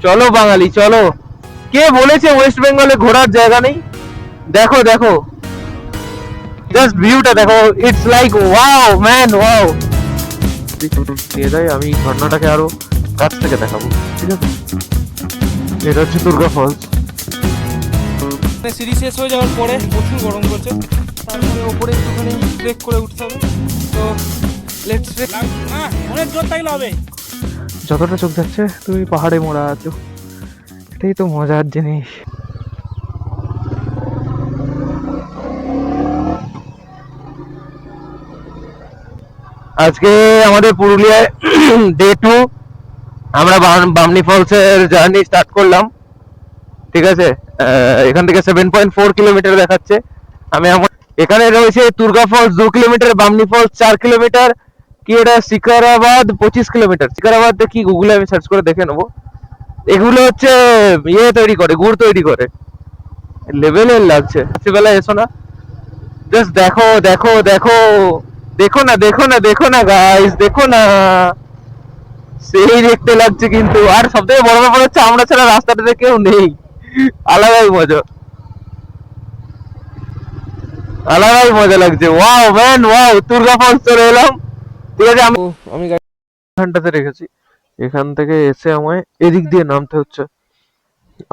চলো বাঙালি চলো। কে বলেছে ওয়েস্ট বেঙ্গলে ঘোরার জায়গা নেই? দেখো দেখো, জাস্ট ভিউটা দেখো, it's like wow man wow. নিয়ে যাই, আমি ঝর্ণাটাকে আরো কাছ থেকে দেখাবো, ঠিক আছে? এটা হচ্ছে দুর্গা ফলস। সিঁড়ি শেষ হয়ে যাওয়ার পরে প্রচুর গরম করছে, তারপরে ওপরে একটুখানি ট্রেক করে উঠতে হবে। তো লেটস ট্রেক। অনেক জোর থাকলে হবে। যতটা চোখ যাচ্ছে তুমি পাহাড়ে মোড়া আছো, এটাই তো মজার জিনিস। আজকে আমাদের পুরুলিয়ায় ডে 2, আমরা বামনি ফলস এর জার্নি স্টার্ট করলাম, ঠিক আছে? এখান থেকে 7.4 কিলোমিটার দেখাচ্ছে। আমি এখন এখানে রয়েছে Durga falls 2 kilometre, Bamni falls 4 kilometre, কি এটা শিকারাবাদ 25 কিলোমিটার। শিকারাবাদ কি গুগলে আমি সার্চ করে দেখে নেবো। এগুলো হচ্ছে ইয়ে তৈরি করে, গুড় তৈরি করে। লেভেলের লাগছে। রাত্রিবেলা এসো না, জাস্ট দেখো দেখো দেখো, দেখো না দেখো না দেখো না গাইস, দেখো না, সেই দেখতে লাগছে কিন্তু। আর সব থেকে বড় ব্যাপার হচ্ছে আমরা ছাড়া রাস্তাটাতে কেউ নেই, আলাদাই মজা, আলাদাই মজা লাগছে। Wow man wow, Durga falls চলে এলাম, ঠিক আছে? আমি গাড়ি এখানটাতে রেখেছি, এখান থেকে এসে আমায় এদিক দিয়ে নামতে হচ্ছে,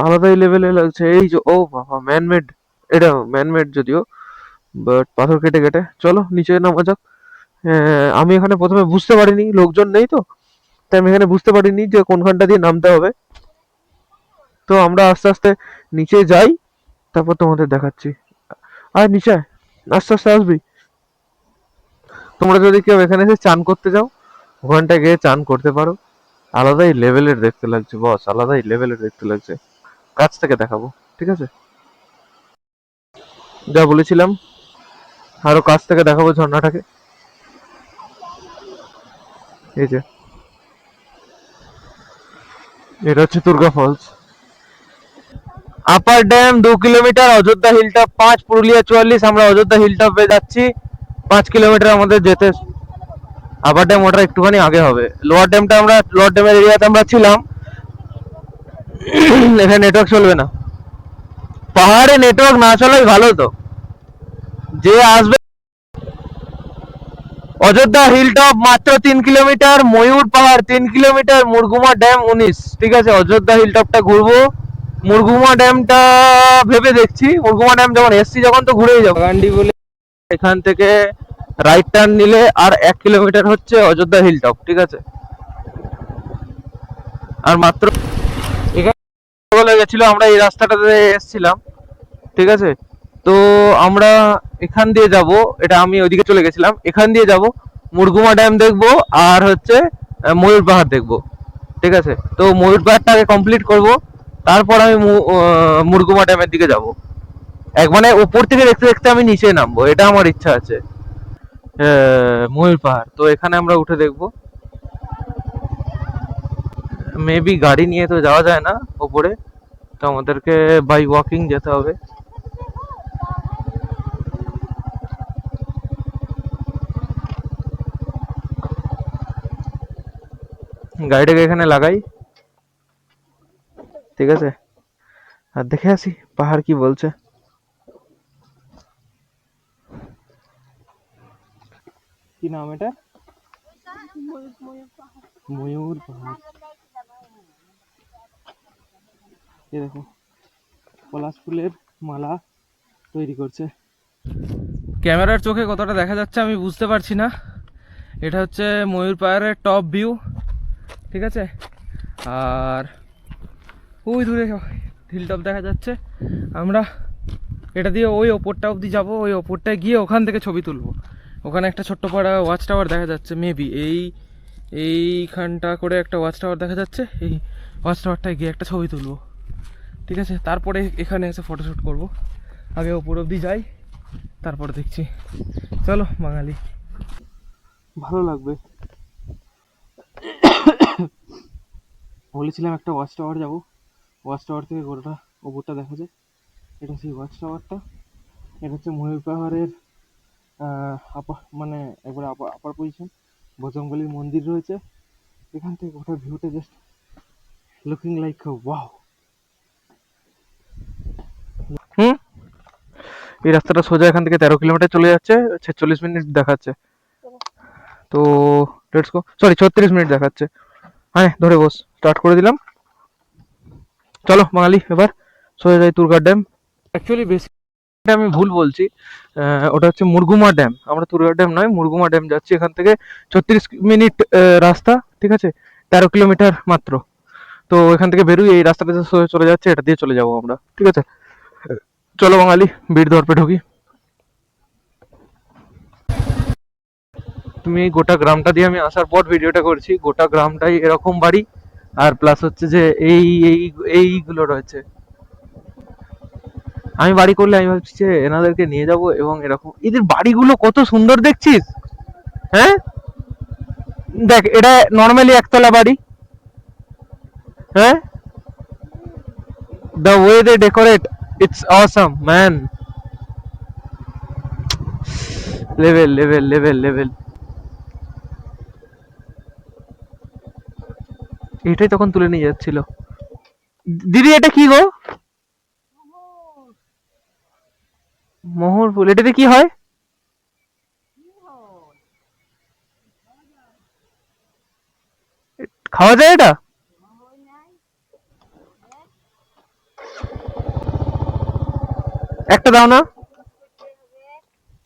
আলাদাই লেভেলে লাগছে। এই যে ও বাবা, ম্যানমেড, এটা ম্যানমেড যদিও, বাট পাথর কেটে কেটে। চলো নিচে নামা যাক। আমি এখানে প্রথমে বুঝতে পারিনি, লোকজন নেই তো, তাই আমি এখানে বুঝতে পারিনি যে কোনখানটা দিয়ে নামতে হবে। তো আমরা আস্তে আস্তে নিচে যাই, তারপর তোমাদের দেখাচ্ছি। আর নিচে আয়, আস্তে আস্তে আসবি। তোমরা যদি কেউ এখানে এসে চান করতে যাও, ওখানটায় গিয়ে চান করতে পারো। আলাদাই লেভেলের দেখতে লাগছে বস, আলাদাই লেভেলের দেখতে লাগছে। কাছ থেকে দেখাবো, ঠিক আছে? যা বলেছিলাম, আরো কাছ থেকে দেখাবো ঝর্ণাটাকে। এই যে এটা হচ্ছে Durga falls. Upper dam 2 kilometre, Ayodhya hill top 5, Purulia 44। আমরা অযোধ্যা হিল টপে যাচ্ছি, 5 কিলোমিটার আমাদের যেতে। আপার ড্যাম ওটা একটুখানি আগে হবে। লোয়ার ড্যামটা, আমরা লোয়ার ড্যামের এরিয়াতে আমরা ছিলাম। এখানে নেটওয়ার্ক চলবে না, পাহাড়ে নেটওয়ার্ক না চলাই ভালো তো। যে আসবে, অযোধ্যা হিল টপ মাত্র 3 কিলোমিটার, ময়ূর পাহাড় 3 কিলোমিটার, মুরগুমা ড্যাম 19, ঠিক আছে? অযোধ্যা হিল টপটা ঘুরবো, মুরগুমা ড্যামটা ভেবে দেখছি। মুরগুমা ড্যাম যখন এসছি যখন, তো ঘুরেই যাবো। গান্ডি বলে এখান থেকে রাইট টার্ন নিলে আর 1 কিলোমিটার হচ্ছে অযোধ্যা হিল টপ, ঠিক আছে? আর মাত্র এখানে বলে গেছিল, আমরা এই রাস্তাটাতে এসছিলাম, ঠিক আছে? তো আমরা এখান দিয়ে যাব, এটা আমি ওইদিকে চলে গেছিলাম, এখান দিয়ে যাব, মুরগুমা ড্যাম দেখবো, আর হচ্ছে ময়ূর পাহাড় দেখবো, ঠিক আছে? তো ময়ূর পাহাড়টা আগে কমপ্লিট করব, তারপর আমি মুরগুমা ড্যামের দিকে যাব। এক মানে উপর থেকে দেখতে দেখতে আমি নিচে নামবো, এটা আমার ইচ্ছা আছে। ময়ূর পাহাড় তো এখানে আমরা উঠে দেখবো। মেবি গাড়ি নিয়ে তো যাওয়া যায় না ওপরে, তো আমাদেরকে বাই ওয়াকিং যেতে হবে। গাড়িটাকে এখানে লাগাই, ঠিক আছে? আর দেখে আসি পাহাড় কি বলছে। কি নাম এটা? ময়ূর পাহাড়। এই দেখো, পলাশ ফুলের মালা তৈরি করছে। ক্যামেরার চোখে কতটা দেখা যাচ্ছে আমি বুঝতে পারছি না। এটা হচ্ছে ময়ূর পাহাড়ের টপ ভিউ, ঠিক আছে? আর ওই দূরে হিল টপ দেখা যাচ্ছে। আমরা এটা দিয়ে ওই ওপরটা অবধি যাবো, ওই ওপরটায় গিয়ে ওখান থেকে ছবি তুলবো। ওখানে একটা ছোট্ট পাড়া ওয়াচ টাওয়ার দেখা যাচ্ছে, মেবি এইখানটা করে একটা ওয়াচ টাওয়ার দেখা যাচ্ছে। এই ওয়াচ টাওয়ারটায় গিয়ে একটা ছবি তুলবো, ঠিক আছে? তারপরে এখানে এসে ফটোশ্যুট করব। আগে ওপর অবধি যাই, তারপর দেখছি। চলো বাঙালি, ভালো লাগবে। বলেছিলাম একটা ওয়াচ টাওয়ার যাবো, ওয়াচ টাওয়ার থেকে গোটাটা ওপরটা দেখা যায়। এটা সেই ওয়াচ টাওয়ারটা। এটা হচ্ছে ময়ূর পাহাড়ের মানে একবারে আপার পজিশন। বজরংবলীর মন্দির রয়েছে, এখান থেকে গোটা ভিউটা জাস্ট লুকিং লাইক ওয়াও। হুম, এই রাস্তাটা সোজা এখান থেকে 13 কিলোমিটার চলে যাচ্ছে, 46 মিনিট দেখাচ্ছে। তো লেটস গো, সরি 36 মিনিট দেখাচ্ছে। হ্যাঁ ধরে বস, স্টার্ট করে দিলাম। চলো বাঙালি এবার সোজা যাই তুরগার ড্যাম। অ্যাকচুয়ালি বেশি আমি ভুল বলছি, ওটা হচ্ছে মুরগুমা ড্যাম, আমরা তুরগার ড্যাম নয় মুরগুমা ড্যাম যাচ্ছি। এখান থেকে 36 মিনিট রাস্তা, ঠিক আছে, 13 কিলোমিটার মাত্র। তো এখান থেকে বেরোই, এই রাস্তাটা সোজা চলে যাচ্ছে, এটা দিয়ে চলে যাবো আমরা, ঠিক আছে। চলো বাঙালি বীর দর্পে ঢুকি। তুমি এই গোটা গ্রামটা দিয়ে আমি আসার পর ভিডিওটা করছি, গোটা গ্রামটাই এরকম বাড়ি, আর প্লাস হচ্ছে যে এই এই এইগুলো রয়েছে। আমি বাড়ি করলে আমি ভাবছি যে এনাদেরকে নিয়ে যাব, এবং এরকম এদের বাড়িগুলো কত সুন্দর দেখছিস। হ্যাঁ দেখ, এটা নর্মালি একতলা বাড়ি। হ্যাঁ, the way they decorate, it's awesome man. Level level level level. এটাই তখন তুলে নিয়ে যাচ্ছিল। দিদি এটা কি গো? মোহর ফুল, এটাতে কি হয়? খাওয়া যায় এটা? একটা দাও না।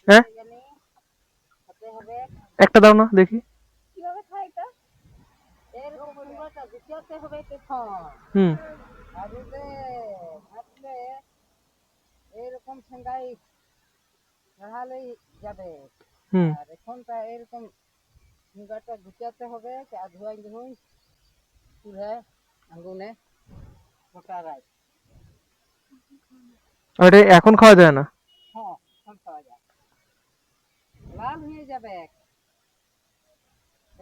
হ্যাঁ একটা দাও না দেখি। হুম। এরকম ঠেঙ্গাই রাহালেই যাবে। হুম। আর এখনটা এরকম মুগাটা গুচাতে হবে, ধুয়াই ধুই চুলে আগুনে ফোটা রাখ। আর এটা এখন খাওয়া যায় না? হ্যাঁ, এখন খাওয়া যায়, লাল হয়ে যাবে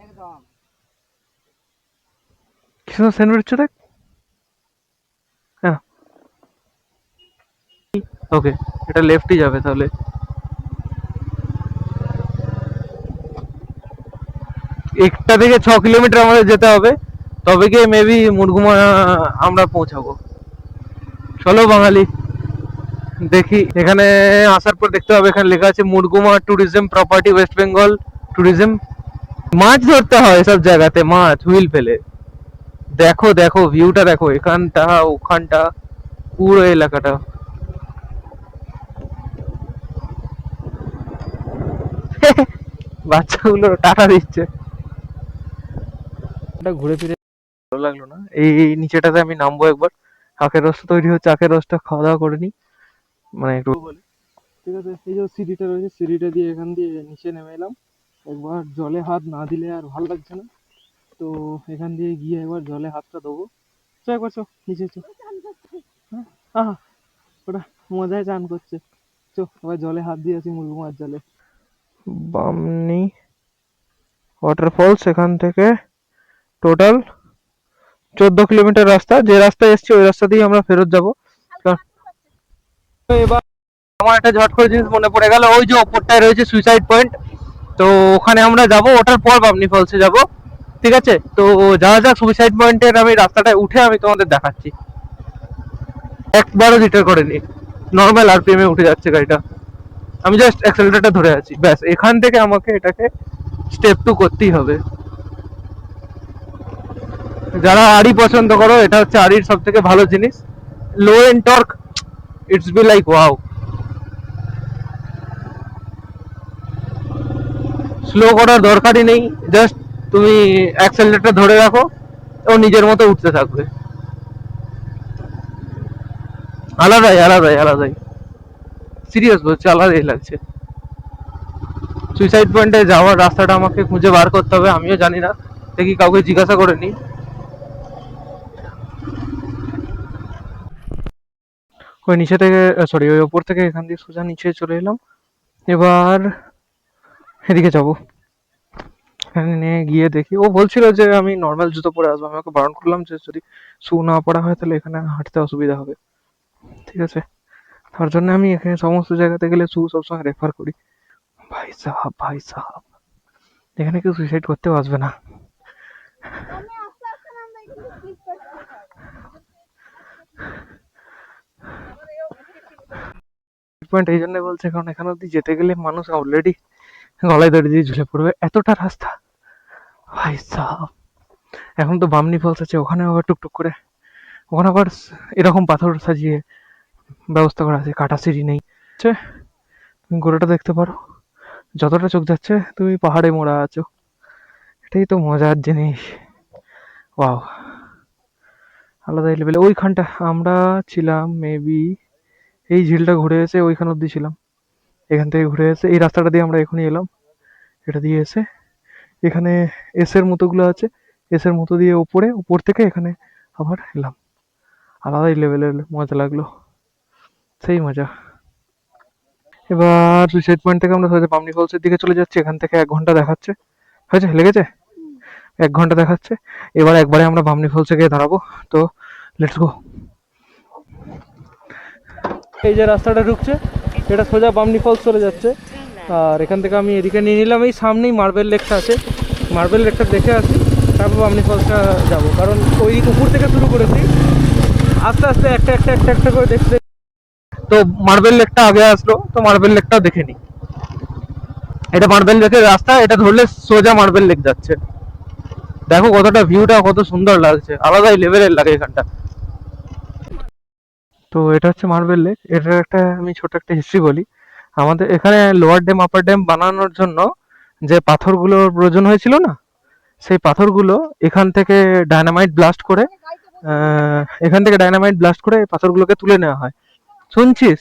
একদম। কি সুন্দর সেন্ট বেরোচ্ছে দেখ। হ্যাঁ ওকে, এটা লেফটই যাবে তাহলে। একটা থেকে 6 কিলোমিটার আমাদের যেতে হবে, তবে গিয়ে মেবি মুরগুমা আমরা পৌঁছাবো। চলো বাঙালি দেখি। এখানে আসার পর দেখতে হবে, এখানে লেখা আছে Murguma tourism property West Bengal tourism. মাছ ধরতে হয় এসব জায়গাতে, মাছ হুইল ফেলে। দেখো দেখো ভিউটা দেখো, এখানটা ওখানটা পুরো এলাকাটা। বাচ্চাগুলো টাটা দিচ্ছে। এটা ঘুরে ফিরে ভালো লাগলো না। এই নিচেটাতে আমি নামবো একবার, আখের রসটা তৈরি হচ্ছে, আখের রসটা খাওয়া দাওয়া করে নি, মানে একটু বলে। ঠিক আছে, এই যে সিঁড়িটা রয়েছে, সিঁড়িটা দিয়ে এখান দিয়ে নিচে নেমে এলাম। একবার জলে হাত না দিলে আর ভালো লাগছে না, তো এখান দিয়ে গিয়ে একবার জলে হাতটা দেবো। চো একবার চো নিচে চো। হ্যাঁ, আহা, ওটা মজায় চান করছে। চো এবার জলে হাত দিয়ে আসি, মুরগুমার জলে। বামনি ওয়াটারফলস, এখান থেকে টোটাল 14 কিলোমিটার রাস্তা। যে রাস্তায় এসছি ওই রাস্তা দিয়ে আমরা ফেরত যাবো। এবার আমার একটা ঝট করে জিনিস মনে পড়ে গেল, ওই যে ওপরটায় রয়েছে সুইসাইড পয়েন্ট, তো ওখানে আমরা যাব, ওটার পর বামনি ফলসে যাব, ঠিক আছে। তো যাওয়া যাক সুইসাইড পয়েন্টের, আমি রাস্তাটায় উঠে আমি তোমাদের দেখাচ্ছি। একবারও জিটার করেনি, নর্মাল আরপিএম এ উঠে যাচ্ছে গাড়িটা। আমি জাস্ট অ্যাক্সেলারেটরটা ধরে আছি, ব্যাস। এখান থেকে আমাকে এটাকে স্টেপ 2 করতেই হবে। যারা আড়ি পছন্দ করো, এটা হচ্ছে আড়ির সব থেকে ভালো জিনিস, লো and torque, it's be like wow. Slow করার দরকারই নেই, জাস্ট তুমি অ্যাক্সেলারেটর ধরে রাখো, ও নিজের মতো উঠতে থাকবে। আলাদাই আলাদাই আলাদাই, সিরিয়াস বলছি, আলাদাই লাগছে। সুইসাইড পয়েন্টে যাওয়ার রাস্তাটা আমাকে খুঁজে বার করতে হবে, আমিও জানি না, দেখি কাউকে জিজ্ঞাসা করে নি। ওই নিচে থেকে, সরি ওই ওপর থেকে এখান দিয়ে সোজা নিচে চলে এলাম। এবার এদিকে যাবো। এখানে গিয়ে দেখি, ও বলছিল যে আমি নর্মাল জুতো পরে আসবো, আমি ওকে বারণ করলাম যে যদি শু না পরা হয় তাহলে এখানে হাঁটতে অসুবিধা হবে, ঠিক আছে। তার জন্য আমি এখানে সমস্ত জায়গাতে গেলে শু সবসময় রেফার করি। ভাই সাহাব ভাই সাহাব, এখানে কেউ সুইসাইড করতেও আসবে না। পয়েন্ট এই জন্য বলছে কারণ এখানে অব্দি যেতে গেলে মানুষ অলরেডি গলায় দড়ি দিয়ে ঝুলে পড়বে, এতটা রাস্তা ভাই সাহ। এখন তো বামনি ফলস আছে, ওখানে আবার টুকটুক করে, ওখানে আবার এরকম পাথর সাজিয়ে ব্যবস্থা করা আছে, কাটা সিঁড়ি নেই। তুমি গোড়াটা দেখতে পারো, যতটা চোখ যাচ্ছে তুমি পাহাড়ে মোড়া আছো, এটাই তো মজার জিনিস। ওয়াও, আলাদাই লেভেলে। ওইখানটা আমরা ছিলাম মেবি, এই ঝিলটা ঘুরে এসে ওইখান অব্দি ছিলাম, এখান থেকে ঘুরে এসে এই রাস্তাটা দিয়ে আমরা এখনই এলাম, এটা দিয়ে এসে এখানে এসের মতোগুলো আছে, এসের মতো দিয়ে ওপরে, উপর থেকে এখানে আবার এলাম। আলাদাই লেভেলের মজা লাগলো, সেই মজা। এবার সুইসাইড পয়েন্ট থেকে আমরা সোজা বামনি ফলসের দিকে চলে যাচ্ছি, এখান থেকে 1 ঘন্টা দেখাচ্ছে, হয়েছে লেগেছে 1 ঘন্টা দেখাচ্ছে। এবার একবারে আমরা বামনি ফলসে গিয়ে দাঁড়াবো, তো লেটস গো। এই যে রাস্তাটা ঢুকছে এটা সোজা বামনি ফলস চলে যাচ্ছে, আর এখান থেকে আমি এদিকে নিয়ে নিলাম, এই সামনেই মার্বেল লেকটা আছে, মার্বেল লেকটা দেখে আসি, তারপর বামনি ফলসটা যাবো, কারণ ওই উপর থেকে শুরু করেছি, আস্তে আস্তে একটা একটা একটা একটা করে দেখতে। তো মার্বেল লেকটা আগে আসলো, তো মার্বেল লেকটাও দেখে নি। এটা মার্বেল লেকের রাস্তা, এটা ধরলে সোজা মার্বেল লেক যাচ্ছে। দেখো কতটা ভিউটা কত সুন্দর লাগছে, আলাদাই লেভেলের লাগে এখানটা। তো এটা হচ্ছে মার্বেল লেক, এটার একটা আমি ছোট একটা হিস্ট্রি বলি। আমাদের এখানে লোয়ার ড্যাম আপার ড্যাম বানানোর জন্য যে পাথরগুলোর প্রয়োজন হয়েছিল না, সেই পাথরগুলো এখান থেকে ডায়নামাইট ব্লাস্ট করে, এখান থেকে ডায়নামাইট ব্লাস্ট করে এই পাথরগুলোকে তুলে নেওয়া হয়। শুনছিস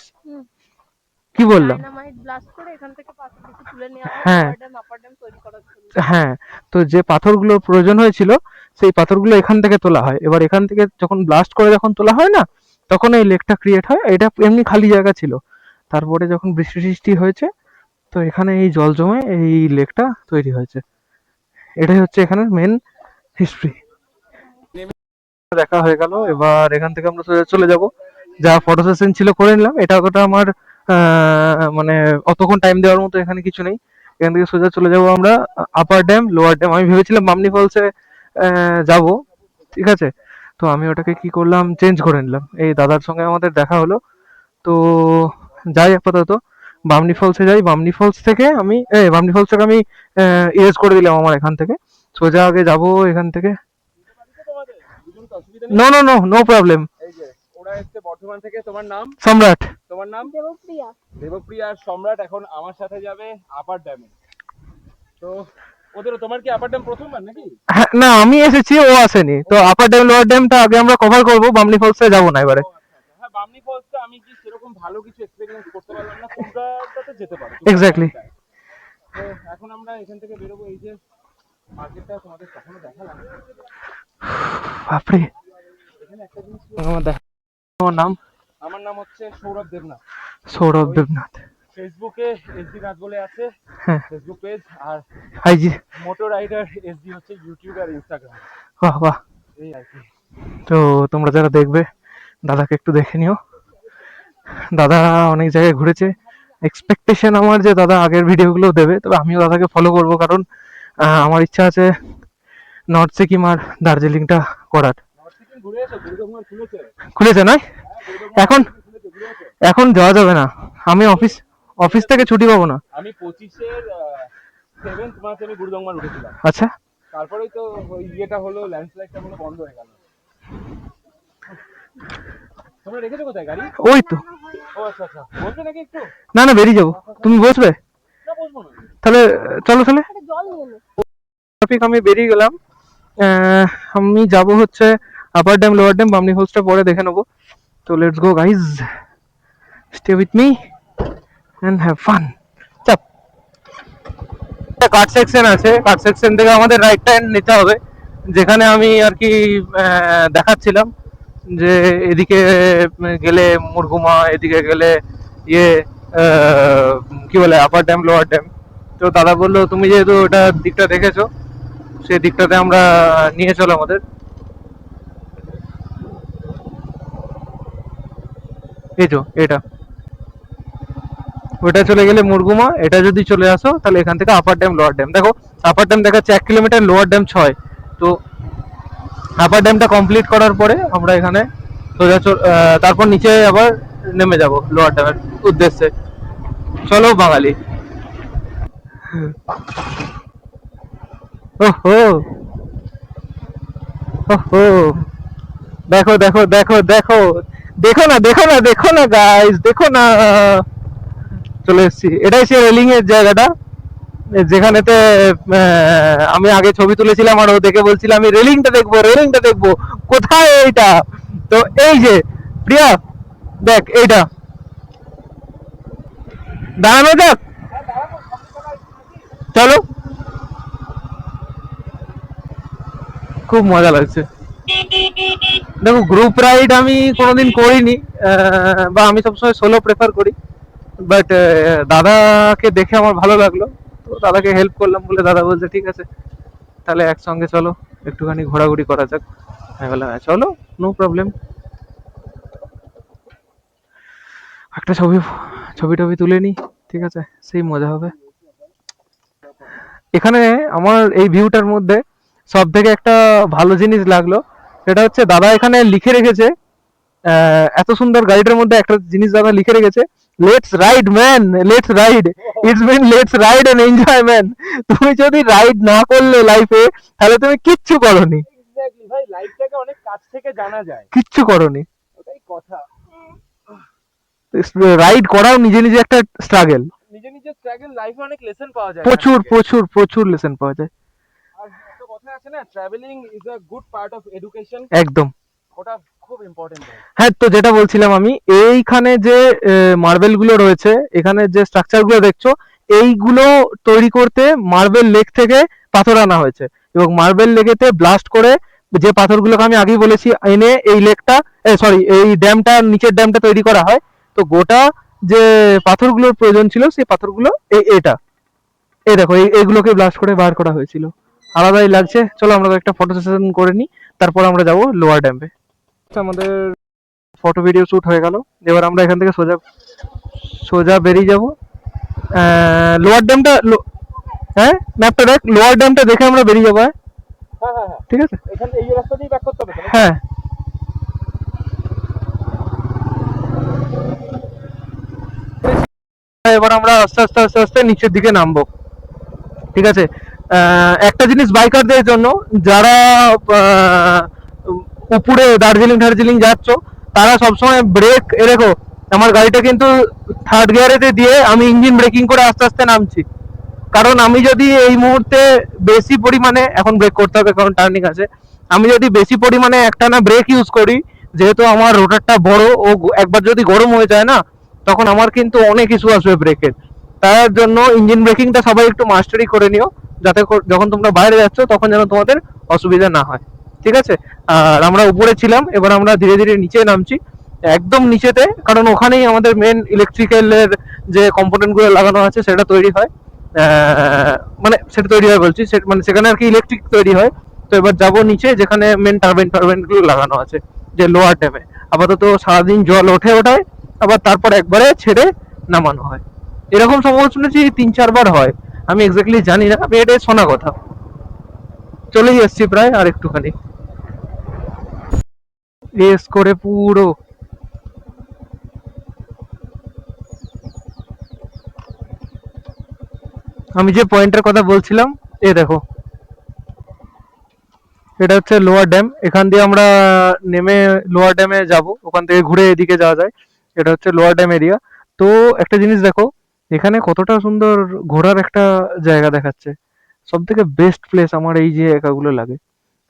কি বললাম? ডায়নামাইট ব্লাস্ট করে এখান থেকে পাথর কিছু তুলে নেওয়া হয় হ্যাঁ লোয়ার ড্যাম আপার ড্যাম তৈরি করার জন্য। হ্যাঁ, তো যে পাথরগুলোর প্রয়োজন হয়েছিল সেই পাথরগুলো এখান থেকে তোলা হয়। এবার এখান থেকে যখন ব্লাস্ট করে যখন তোলা হয় না, তখন এই লেকটা ক্রিয়েট হয়। এটা এমনি খালি জায়গা ছিল, তারপরে যখন বৃষ্টি সৃষ্টি হয়েছে, তো এখানে এই জল জমে এই লেকটা তৈরি হয়েছে। এটাই হচ্ছে এখানের মেন হিস্ট্রি। দেখা হয়ে গেল, এবার এখান থেকে আমরা সোজা চলে যাব, যা ফটো সেশন ছিল করে নিলাম। এটা ওটা আমার মানে অতক্ষণ টাইম দেওয়ার মতো এখানে কিছু নেই। এখান থেকে সোজা চলে যাব আমরা আপার ড্যাম লোয়ার ড্যাম। আমি ভেবেছিলাম বামনি ফলসে যাব, ঠিক আছে, তো আমি ওটাকে কি করলাম, চেঞ্জ করে নিলাম। এই দাদার সঙ্গে আমাদের দেখা হলো, তো যাই আপাতত বামনি ফলসে যাই। বামনি ফলস থেকে আমি বামনি ফলস থেকে আমি ইরেজ করে দিলাম আমার এখান থেকে, সোজা আগে যাব এখান থেকে। No no no no problem. এই যে ওরা এসছে বর্ধমান থেকে। তোমার নাম? সম্রাট। তোমার নাম? দেবপ্রিয়া। দেবপ্রিয়া আর সম্রাট এখন আমার সাথে যাবে আপার ড্যামে। তো তোমার কি আপার ড্যাম প্রথমবার নাকি? হ্যাঁ, না আমি এসেছি, ও আসেনি। তো আপার ড্যাম লোয়ার ড্যামটা আগে আমরা কভার করব, বামনি ফলসে যাব না এবারে। হ্যাঁ, বামনি ফলসটা আমি কি সেরকম ভালো কিছু এক্সপেরিয়েন্স করতে পারলাম না, তোমরাতে যেতে পারো। এক্স্যাক্টলি। তো এখন আমরা এখান থেকে বেরোবো। এই যে মার্কেটটা তোমাদের কখনো দেখালাম, বাপরে, এখানে একটা জিনিস। আমার দেখা, আমার নাম? আমার নাম হচ্ছে সৌরভ দেবনাথ। সৌরভ দেবনাথ। ফেসবুকে এসডি নাথ বলে আছে হ্যাঁ, ফেসবুক পেজ, আর আইজি। মোটো রাইডার এসডি হচ্ছে ইউটিউব আর ইনস্টাগ্রাম। বাহ বাহ। এই আর কি। তো তোমরা যারা দেখবে দাদাকে একটু দেখে নিও, দাদা অনেক জায়গায় ঘুরেছে। এক্সপেকটেশন আমার যে দাদা আগের ভিডিওগুলো দেবে, তবে আমিও দাদাকে ফলো করব, কারণ আমার ইচ্ছা আছে নর্থ সিকিম আর দার্জিলিংটা করার। নর্থ সিকিম ঘুরে এসো, দুর্গমহল খুলেছে। খুলেছে নয়? এখন খুলেছে, ঘুরে এসো। এখন যাওয়া যাবে না, আমি অফিস থেকে ছুটি পাবো না। আমি 25-এর 7th মার্চে আমি গুরুদংমান উঠেছিলাম। আচ্ছা, তারপরেই তো ওই ইয়েটা হলো, ল্যান্ডস্লাইডটা হলো, বন্ধ হয়ে গেল। তোমরা রেখেছো কোথায় গাড়ি? ওই তো। ও আচ্ছা আচ্ছা, বলবে নাকি একটু? না না, বেরিয়ে যাবো। তুমি বসবে? না, বসবো না। তাহলে চলো তাহলে। একটা জল নিয়ে নে। টপিক আমি বেরিয়ে গেলাম। আমি যাব হচ্ছে upper dam lower dam, Bamni ফলসটা পরে দেখে নেবো। তো let's go guys, stay with me and have fun. চাপ। কাট সেকশন আছে, কাট সেকশন থেকে আমাদের রাইট টার্ন নিতে হবে, যেখানে আমি আর কি দেখাচ্ছিলাম যে এদিকে গেলে মুরগুমা, এদিকে গেলে ইয়ে কি বলে আপার ড্যাম লোয়ার ড্যাম। তো দাদা বললো তুমি যেহেতু ওটা দিকটা দেখেছো, সেই দিকটাতে আমরা নিয়ে চলো আমাদের। এই তো এটা, ওটা চলে গেলে মুরগুমা, এটা যদি চলে আসো তাহলে এখান থেকে আপার ড্যাম লোয়ার ড্যাম। দেখো আপার ড্যাম দেখাচ্ছে 1 কিলোমিটার, লোয়ার ড্যাম 6। তো আপার ড্যামটা কমপ্লিট করার পরে আমরা এখানে সোজা তারপর নিচে আবার নেমে যাব লোয়ার ড্যামের উদ্দেশ্যে। চলো বাঙালি। ওহো ওহো, দেখো দেখো দেখো দেখো, দেখো না দেখো না দেখো না গাইস, দেখো না, চলে এসেছি। এটাই সে রেলিং এর জায়গাটা যেখানেতে আমি আগে ছবি তুলেছিলাম আর ও দেখে বলছিল আমি রেলিংটা দেখবো রেলিংটা দেখবো, কোথায় এইটা? তো এই যে প্রিয়া দেখ এইটা, দাঁড়ানো যাক, চলো। খুব মজা লাগছে। দেখো গ্রুপ রাইড আমি কোনোদিন করিনি, বা আমি সবসময় সোলো প্রেফার করি, বাট দাদাকে দেখে আমার ভালো লাগলো, তো দাদাকে হেল্প করলাম বলে দাদা বলছে ঠিক আছে তাহলে একসঙ্গে চলো একটুখানি ঘোরাঘুরি করা যাক। আমি বললাম হ্যাঁ চলো, নো প্রবলেম। একটা ছবি ছবি টবি তুলে নি, ঠিক আছে, সেই মজা হবে। এখানে আমার এই ভিউটার মধ্যে সব থেকে একটা ভালো জিনিস লাগলো, সেটা হচ্ছে দাদা এখানে লিখে রেখেছে, এত সুন্দর গাড়িটার মধ্যে একটা জিনিস দাদা লিখে রেখেছে, let's ride man, let's ride, it's mean let's ride and enjoy man. তুমি যদি রাইড না করলে লাইফে তাহলে তুমি কিচ্ছু করনি, এক্স্যাক্টলি ভাই, লাইফটাকে অনেক কাছ থেকে জানা যায়, কিচ্ছু করনি। ওটাই কথা। রাইড করাও নিজে নিজে একটা স্ট্রাগল, নিজে নিজে স্ট্রাগল, লাইফে অনেক লেসন পাওয়া যায় প্রচুর এখান থেকে। প্রচুর প্রচুর লেসন পাওয়া যায়। আর একটা কথা আছে না, travelling is a good part of education, একদম। ওটা খুব ইম্পর্টেন্ট। হ্যাঁ, তো যেটা বলছিলাম আমি, এইখানে যে মার্বেল গুলো রয়েছে, এখানে যে স্ট্রাকচার গুলো দেখছো, এইগুলো তৈরি করতে মার্বেল লেক থেকে পাথর আনা হয়েছে, এবং মার্বেল লেকেতে ব্লাস্ট করে যে পাথরগুলোকে আমি আগেই বলেছি এনে এই লেকটা, সরি এই ড্যামটা, নিচের ড্যামটা তৈরি করা হয়। তো গোটা যে পাথরগুলোর প্রয়োজন ছিল সেই পাথরগুলো এটা এই দেখো এইগুলোকে ব্লাস্ট করে বার করা হয়েছিল। আলাদাই লাগছে। চলো আমরা একটা ফটো সেশন করে নিই, তারপর আমরা যাব লোয়ার ড্যামে। আমাদের ফটো ভিডিও শুট হয়ে গেল, এবার আমরা এখান থেকে সোজা সোজা বেরিয়ে যাব লোয়ার ড্যামটা। হ্যাঁ ম্যাপটা দেখ, লোয়ার ড্যামটা দেখে আমরা বেরিয়ে যাবো। হ্যাঁ হ্যাঁ হ্যাঁ, ঠিক আছে, এখান এই রাস্তা দিয়ে ব্যাক করতে হবে তো? হ্যাঁ। এবার আমরা আস্তে আস্তে আস্তে আস্তে নিচের দিকে নামবো, ঠিক আছে। একটা জিনিস বাইকারদের জন্য, যারা উপরে দার্জিলিং টার্জিলিং যাচ্ছ, তারা সবসময় ব্রেক দেখো, আমার গাড়িটা কিন্তু থার্ড গিয়ারেতে দিয়ে আমি ইঞ্জিন ব্রেকিং করে আস্তে আস্তে নামছি, কারণ আমি যদি এই মুহূর্তে বেশি পরিমাণে, এখন ব্রেক করতে হবে কারণ টার্নিং আছে, আমি যদি বেশি পরিমাণে একটানা ব্রেক ইউজ করি, যেহেতু আমার রোটারটা বড়, ও একবার যদি গরম হয়ে যায় না, তখন আমার কিন্তু অনেক ইস্যু আসবে ব্রেকের। তার জন্য ইঞ্জিন ব্রেকিংটা সবাই একটু মাস্টারি করে নিও, যাতে যখন তোমরা বাইরে যাচ্ছ তখন যেন তোমাদের অসুবিধা না হয়, ঠিক আছে। আর আমরা উপরে ছিলাম, এবার আমরা ধীরে ধীরে নিচে নামছি, একদম নিচেতে, কারণ ওখানেই আমাদের মেন ইলেকট্রিক্যালের যে কম্পোনেন্ট গুলো লাগানো আছে সেটা তৈরি হয়, মানে সেটা তৈরি হয় বলছি, মানে সেখানে আর কি ইলেকট্রিক তৈরি হয়। তো এবার যাবো নিচে, যেখানে মেন টারবাইন গুলো লাগানো আছে, যে লোয়ার ড্যামে আপাতত সারাদিন জল ওঠে ওঠায়, আবার তারপর একবারে ছেড়ে নামানো হয়। এরকম সম্ভব শুনেছি 3-4 বার হয়, আমি এক্স্যাক্টলি জানি না, আমি এটা শোনা কথা। চলেই এসছি প্রায়, আর একটুখানি রেস করে পুরো আমি যে পয়েন্টের কথা বলছিলাম, এ দেখো এটা হচ্ছে লোয়ার ড্যাম। এখান দিয়ে আমরা নেমে লোয়ার ড্যামে যাব, ওখান থেকে ঘুরে এদিকে যাওয়া যায়। এটা হচ্ছে লোয়ার ড্যাম এরিয়া। তো একটা জিনিস দেখো, এখানে কতটা সুন্দর ঘোরার একটা জায়গা দেখাচ্ছে। সব থেকে বেস্ট প্লেস আমার এই যে একাগুলো লাগে,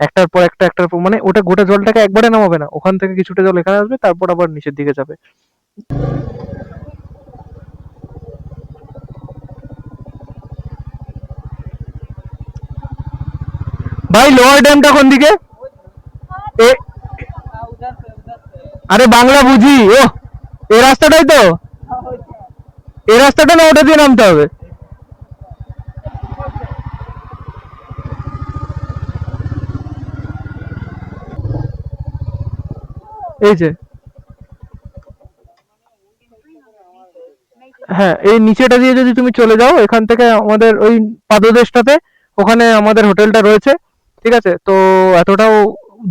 একটার পর একটা একটার পর, মানে ওটা গোটা জলটাকে একবারে নামাবে না, ওখান থেকে কিছুটা জল এখানে আসবে, তারপর আবার নিচের দিকে যাবে। ভাই লোয়ার ড্যামটা কোন দিকে? এ उधर से उधर से। আরে বাংলা বুঝি, ও এই রাস্তাটাই তো, এই রাস্তাটা না ওটা দিয়ে নামতে হবে। এই যে হ্যাঁ, এই নিচেটা দিয়ে যদি তুমি চলে যাও, এখান থেকে আমাদের ওই পাদদেশটাতে, ওখানে আমাদের হোটেলটা রয়েছে, ঠিক আছে। তো এতটাও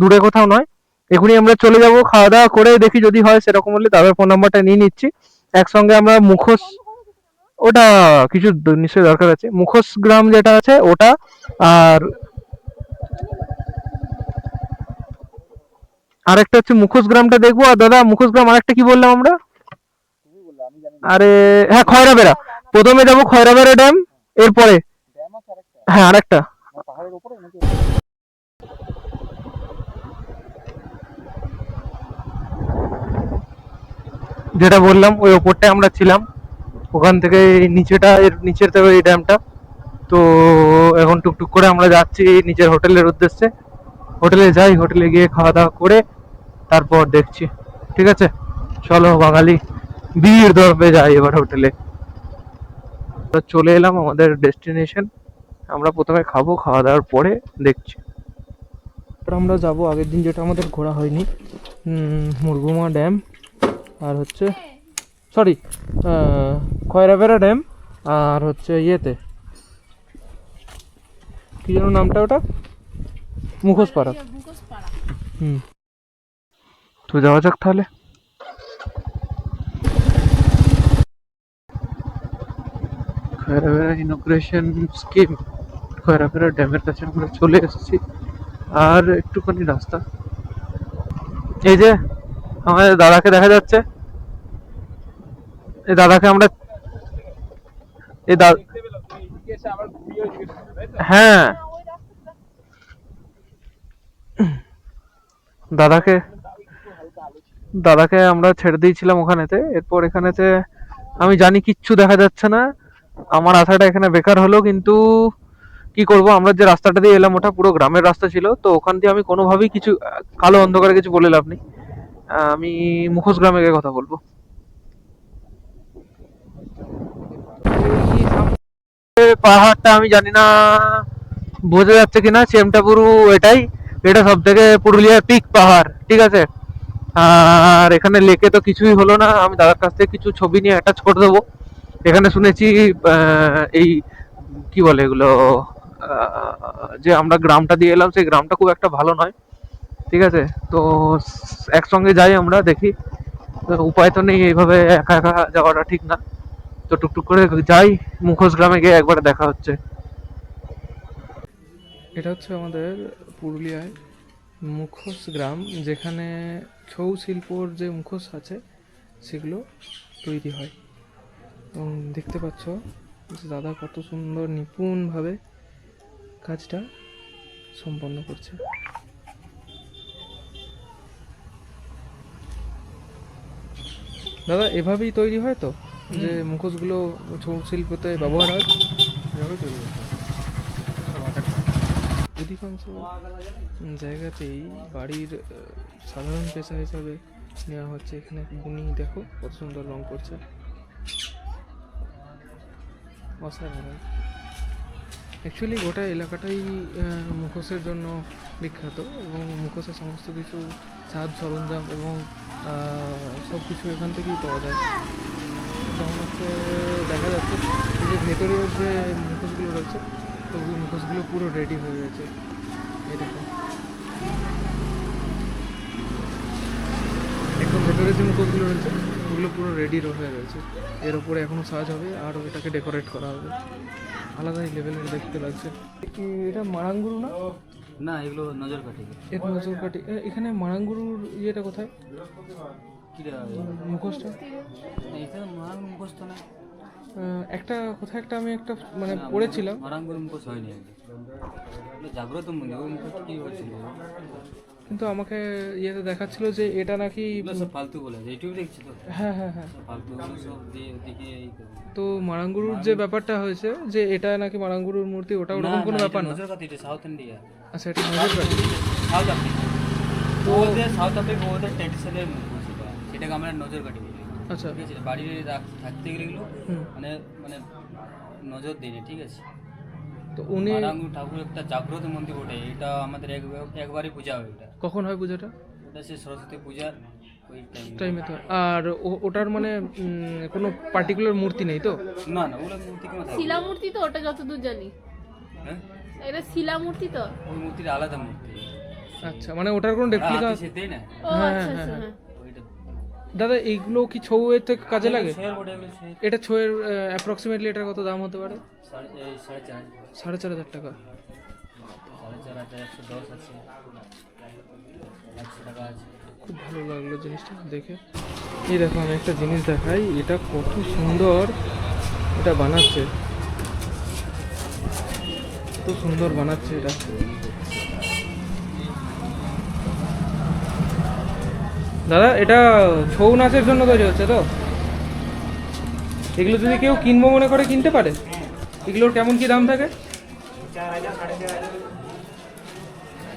দূরে কোথাও নয়, এখনই আমরা চলে যাব, খাওয়া দাওয়া করে দেখি যদি হয় সেরকম হলে দাদার ফোন নাম্বারটা নিয়ে নিচ্ছি। একসঙ্গে আমরা মুখোশ, ওটা কিছু নিশ্চয়ই দরকার আছে, মুখোশ গ্রাম যেটা আছে ওটা, আর আরেকটা হচ্ছে মুখোশ গ্রামটা দেখবো। আর দাদা মুখোশ গ্রাম আরেকটা কি বললাম আমরা? আরে হ্যাঁ, খয়রাবেড়া। প্রথমে যাবো খয়রাবেড়া ড্যাম, এরপরে হ্যাঁ আরেকটা যেটা বললাম ওই ওপরটায় আমরা ছিলাম, ওখান থেকে এই নিচেটা, এর নিচের থেকে এই ড্যামটা। তো এখন টুকটুক করে আমরা যাচ্ছি নিজের হোটেলের উদ্দেশ্যে। হোটেলে যাই, হোটেলে গিয়ে খাওয়া দাওয়া করে তারপর দেখছি। ঠিক আছে, চলো বাঙালি বীর দর্পে যাই এবার হোটেলে। তো চলে এলাম আমাদের ডেস্টিনেশন। আমরা প্রথমে খাবো, খাওয়া দাওয়ার পরে দেখছি। আমরা যাব আগের দিন যেটা আমাদের ঘোরা হয়নি, মুরগুমা ড্যাম, আর হচ্ছে সরি খয়রাবেড়া ড্যাম, আর হচ্ছে ইয়েতে কি যেন নামটা ওটা, মুখোশ পাড়া। তো যাওয়া যাক তাহলে। খয়রাবেড়া ইনোগ্রেশন স্কিম, খয়রাবেড়া ড্যামের কাছে আমরা চলে এসেছি, আর একটুখানি রাস্তা। এই যে আমাদের দাদাকে দেখা যাচ্ছে, এই দাদাকে আমরা এই হ্যাঁ দাদাকে দাদাকে আমরা ছেড়ে দিয়েছিলাম ওখানেতে। এরপর এখানেতে আমি জানি কিচ্ছু দেখা যাচ্ছে না, আমার আশাটা এখানে বেকার হলো। কিন্তু কি করব, আমরা যে রাস্তাটা দিয়ে এলাম ওটা পুরো গ্রামের রাস্তা ছিল, তো ওখান দিয়ে আমি কোনোভাবেই কিছু কালো অন্ধকারে কিছু বলে লাভ নেই। আমি মুখোশ গ্রামে গিয়ে কথা বলবো। পাহাড়টা আমি জানি না বোঝা যাচ্ছে কিনা, চেমটাপুরু এটাই, এটা সব থেকে পুরুলিয়ার পিক পাহাড়। ঠিক আছে, আর এখানে লেকে তো কিছুই হলো না, আমি দাদার কাছ থেকে কিছু ছবি নিয়ে অ্যাটাচ করে দেবো। এখানে শুনেছি এই কি বলে এগুলো, যে আমরা গ্রামটা দিয়ে এলাম সেই গ্রামটা খুব একটা ভালো নয়। ঠিক আছে, তো একসঙ্গে যাই আমরা, দেখি। উপায় তো নেই, এইভাবে একা একা যাওয়াটা ঠিক না। তো টুকটুক করে যাই, মুখোশ গ্রামে গিয়ে একবার দেখা হচ্ছে। এটা হচ্ছে আমাদের পুরুলিয়ায় মুখোশ গ্রাম, যেখানে ছৌ শিল্পর যে মুখোশ আছে সেগুলো তৈরি হয়। এবং দেখতে পাচ্ছ যে দাদা কত সুন্দর নিপুণভাবে কাজটা সম্পন্ন করছে। দাদা এভাবেই তৈরি হয় তো, যে মুখোশগুলো ছৌ শিল্পতে ব্যবহার হয়? এভাবে তৈরি হয়। অধিকাংশ জায়গাতেই বাড়ির সাধারণ পেশা হিসাবে নেওয়া হচ্ছে। এখানে বুনি দেখো কত সুন্দর রং করছে, অসাধারণ। অ্যাকচুয়ালি গোটা এলাকাটাই মুখোশের জন্য বিখ্যাত, এবং মুখোশের সমস্ত কিছু সাজ সরঞ্জাম এবং সব কিছু এখান থেকেই পাওয়া যায়। যেমন হচ্ছে দেখা যাচ্ছে যে ভেতরের যে মুখোশগুলো রয়েছে, তো ওই মুখোশগুলো পুরো রেডি হয়ে গেছে। এরকম একদম ভেতরে যে মুখোশগুলো রয়েছে ওগুলো পুরো রেডি হয়ে রয়েছে। এর উপরে এখনো সাজ হবে আর এটাকে ডেকোরেট করা হবে। আলাদাই লেভেলের দেখতে লাগছে। এটা মারাঙ্গুরু না? না, এগুলো নজর কাঠি। এটা নজর কাঠি। এখানে মারাঙ্গুরুর ইয়েটা কোথায়, মুখোশটা? এখানে মারাঙ্গ মুখোশ তো না, একটা কোথায় একটা আমি একটা মানে পড়েছিলাম। মারাঙ্গুর মুখোশ হয়নি, জাগ্রত মন্দির ওই মুখোশ কি হয়েছিল, কিন্তু আমাকে ইয়েতে দেখাচ্ছিল যে এটা নাকি সব ফালতু বলে, ইউটিউব দেখছি তো। হ্যাঁ হ্যাঁ হ্যাঁ, ফালতু সব দিয়ে দেখে এই তো মারাঙ্গুরুর যে ব্যাপারটা হয়েছে যে এটা নাকি মারাঙ্গুরুর মূর্তি, ওটা ওরকম কোনো ব্যাপার না। নজর কাঠি, এটা সাউথ ইন্ডিয়া। আচ্ছা, এটা নজর কাঠি। সাউথ আফ্রিকা, তো ওদের সাউথ আফ্রিকা ওদের ট্র্যাডিশনাল মুখোশ, সেটাকে আমরা নজর কাঠি বলি। আচ্ছা, ঠিক আছে, বাড়ির থাকতে গেলে এগুলো মানে মানে নজর দিই, ঠিক আছে। তো উনি মারাঙ্গু ঠাকুর একটা জাগ্রত মন্দির ওঠে, এটা আমাদের একবারই পূজা হয়। এটা কখন হয় পূজাটা? ওটা সে সরস্বতী পূজার ওই টাইমে তো। আর ওটার মানে কোনো পার্টিকুলার মূর্তি নেই তো? না না, ওগুলো মূর্তি কেন থাকে? শিলা মূর্তি তো, ওটা যতদূর জানি। হ্যাঁ, এটা শিলা মূর্তি তো। ওই মূর্তিটা আলাদা মূর্তি। আচ্ছা, মানে ওটার কোনো রেপ্লিকা? সেটাই না ও হ্যাঁ, আচ্ছা হ্যাঁ, আচ্ছা হ্যাঁ। হ্যাঁ। ওইটা দাদা এইগুলো কি ছৌ এর থেকে কাজে লাগে? শেয়ার বটে এগুলো শেয়ার এটা ছৌয়ের অ্যাপ্রক্সিমেটলি এটার কত দাম হতে পারে? 4.5 4,500 টাকা। 4.5 110 আছে 100 টাকা আছে। খুব ভালো লাগলো জিনিসটা দেখে। এই দেখো আমি একটা জিনিস দেখাই, এটা কত সুন্দর এটা বানাচ্ছে, কত সুন্দর বানাচ্ছে এটা। দাদা এটা ছৌ নাচের জন্য তৈরি হচ্ছে তো? এগুলো যদি কেউ কিনবো মনে করে কিনতে পারে? এগুলোর কেমন কি দাম থাকে?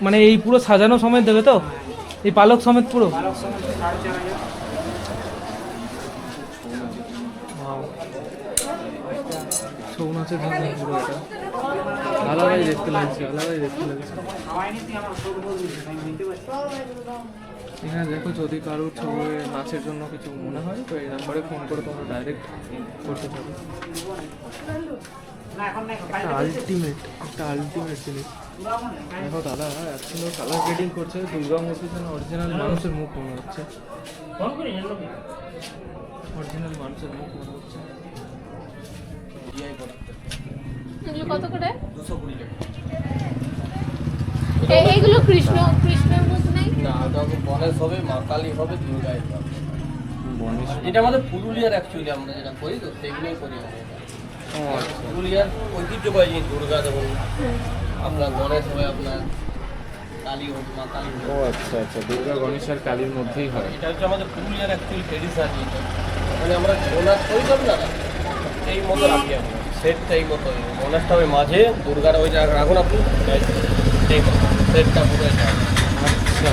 মানে এই পুরো সাজানো সমেত দেবে তো? এই পালক সমেত পুরো? Wow. ছৌ নাচের জন্য পুরো এটা আলাদাই দেখতে লাগছে, আলাদাই দেখতে লাগছে। এখানে দেখো যদি কারোর ছৌ নাচের জন্য কিছু মনে হয় তো এই নাম্বারে ফোন করে তোমরা ডাইরেক্ট করতে পারো। একটা আলটিমেট জিনিস দেখো দাদা, এত সুন্দর কালার গ্রেডিং করছে, দুর্গা মূর্তির জন্য অরিজিনাল মানুষের মুখ মনে হচ্ছে, অরিজিনাল মানুষের মুখ মনে হচ্ছে। এগুলো কত করে? 220 টাকা। এইগুলো কৃষ্ণের মতো নাই? না ওটা গণেশ হবে, মা কালী হবে, দুর্গাই হবে। এটা আমাদের পুরুলিয়ার অ্যাকচুয়ালি আমরা যেটা করি তো সেগুলোই করি আমরা। পুরুলিয়ার ঐতিহ্যবাহী জিনিস, দুর্গা যেমন আপনার গণেশ হবে, আপনার কালী হবে, মা কালী হবে। ও আচ্ছা আচ্ছা, দুর্গা গণেশ আর কালীর মধ্যেই হয়। এটা হচ্ছে আমাদের পুরুলিয়ার অ্যাকচুয়ালি ট্রেডিশনাল জিনিস। মানে আমরা গণেশ করি তো না এই মতো রাখি আমরা, সেটটা এই মতো। গণেশটা ওই মাঝে, দুর্গার ওই জায়গায় রাখুন আপনি, এই মতো সেটটা পুরো এটা। আচ্ছা,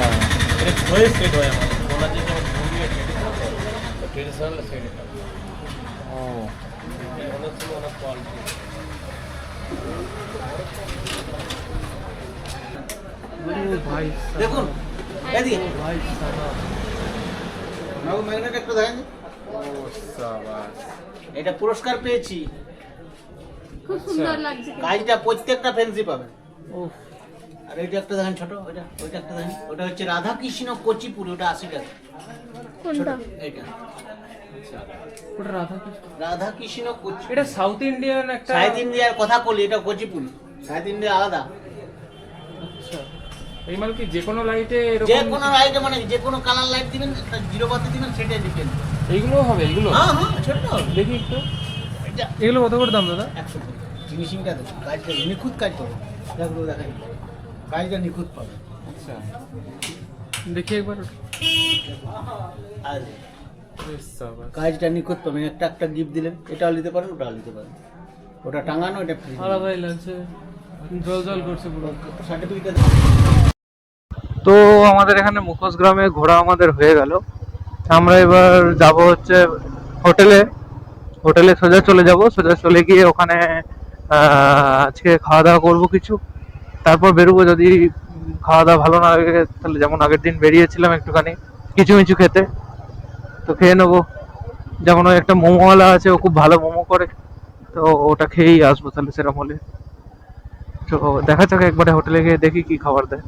এটা হয়ে সেট হয় আমাদের গণেশ যে যেমন পুরুলিয়ার ট্রেডিশনাল সেট এটা। ও অনেক সময় অনেক কোয়ালিটি। ও ভাই দেখুন এদিকে ভাই সালা, নাও ম্যাগনেট একটা দেখেন। সাবাস। এটা পুরস্কার পেয়েছি। খুব সুন্দর লাগছে কিন্তু। কাজটা প্রত্যেকটা ফ্যান্সি পাবেন। ও আর এইটা একটা দেখেন ছোট, ওইটা একটা দেখেন। ওটা হচ্ছে রাধা কৃষ্ণ কচিপুরি, ওটা 80 টাকা। কোনটা? এইটা ওটা রাধা কৃষ্ণ। রাধা কৃষ্ণ কচি। এটা সাউথ ইন্ডিয়ান একটা। সাউথ ইন্ডিয়ার কথা বলি, এটা কচিপুরি। সাউথ ইন্ডিয়া আলাদা। আচ্ছা, এই মাল কি যে কোনো লাইটে এরকম? যে কোনো লাইট, মানে যে কোনো কালার লাইট দিবেন, একটা জিরো বাতি দিবেন, সেটাই দিবেন। এইগুলো হবে এগুলো? হ্যাঁ হ্যাঁ, ছোট। দেখি একটু, এটা এগুলো কত করে দাম দাদা? 100 টাকা। ফিনিশিংটা দেখুন, কাজটা নিখুঁত কাজ পাবেন। দেখুন দেখেন, কাজটা নিখুঁত পাবেন। আচ্ছা, দেখি একবার। আর বেশ সাবাস। কাজটা নিখুঁত পাবেন। একটা একটা গিফট দিলেন, এটাও নিতে পারেন, ওটাও নিতে পারেন। ওটা টাঙানো, এটা ফ্রি। আলাদাই লাগছে, জল জল করছে পুরো। সার্টিফিকেট। তো আমাদের এখানে মুখোশ গ্রামে ঘোরা আমাদের হয়ে গেল। আমরা এবার যাব হচ্ছে হোটেলে সোজা চলে যাব। সোজা চলে গিয়ে ওখানে আজকে খাওয়া দাওয়া করবো কিছু, তারপর বেরোবো। যদি খাওয়া দাওয়া ভালো না লাগে তাহলে যেমন আগের দিন বেরিয়েছিলাম একটুখানি কিছু মিছু খেতে, তো খেয়ে নেবো। যেমন ওই একটা মোমোওয়ালা আছে, ও খুব ভালো মোমো করে, তো ওটা খেয়েই আসবো তাহলে সেরকম হলে। তো দেখা যাক একবারে হোটেলে গিয়ে দেখি কি খাবার দেয়।